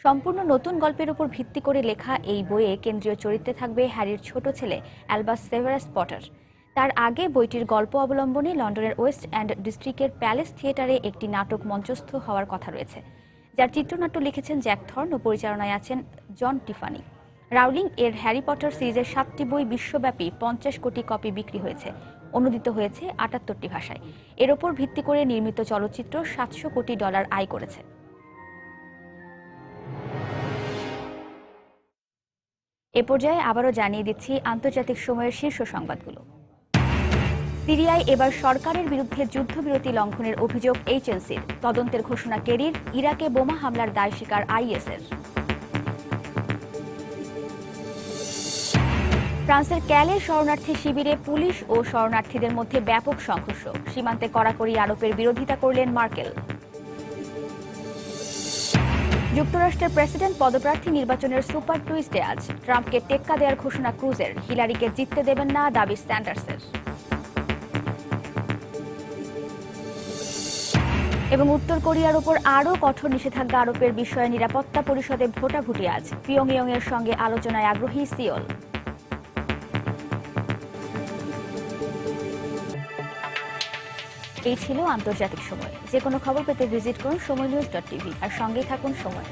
সম্পূর্ণ নতুন গল্পের উপর ভিত্তি করে লেখা এই বইয়ে কেন্দ্রীয় চরিত্রে থাকবে হ্যারির ছোট ছেলে অ্যালবাস সেভারাস পটার। তার আগে বইটির গল্প অবলম্বনে লন্ডনের ওয়েস্ট এন্ড ডিস্ট্রিক্টের প্যালেস থিয়েটারে একটি নাটক মঞ্চস্থ হওয়ার কথা রয়েছে, যার চিত্রনাট্য লিখেছেন জ্যাক থর্ন ও পরিচালনায় আছেন জন টিফানি। রাউলিং এর হ্যারি পটার সিরিজের 7টি বই বিশ্বব্যাপী 50 কোটি কপি বিক্রি হয়েছে, অনুদিত হয়েছে 78টি ভাষায়। এর ওপর ভিত্তি করে নির্মিত চলচ্চিত্র $700 কোটি আয় করেছে। এ পর্যায়ে আবারও জানিয়ে দিচ্ছি আন্তর্জাতিক সময়ের শীর্ষ সংবাদগুলো। সিরিয়ায় এবার সরকারের বিরুদ্ধে যুদ্ধবিরতি লঙ্ঘনের অভিযোগ HLCর। তদন্তের ঘোষণা কেরির। ইরাকে বোমা হামলার দায় স্বীকার IS-এর। ফ্রান্সের ক্যালে শরণার্থী শিবিরে পুলিশ ও শরণার্থীদের মধ্যে ব্যাপক সংঘর্ষ। সীমান্তে কড়াকড়ি আরোপের বিরোধিতা করলেন মার্কেল। যুক্তরাষ্ট্রের প্রেসিডেন্ট পদপ্রার্থী নির্বাচনের সুপার টুইস্টে আজ ট্রাম্পকে টেক্কা দেওয়ার ঘোষণা ক্রুজের। হিলারিকে জিততে দেবেন না দাবি স্যান্ডার্সের। এবং উত্তর কোরিয়ার উপর আরও কঠোর নিষেধাজ্ঞা আরোপের বিষয়ে নিরাপত্তা পরিষদে ভোটাভুটি আজ। পিয়ংইয়ং এর সঙ্গে আলোচনায় আগ্রহী সিওল। এই ছিল আন্তর্জাতিক সময়। যে কোনো খবর পেতে ভিজিট করুন সময়নিউজ.tv আর সঙ্গেই থাকুন সময়।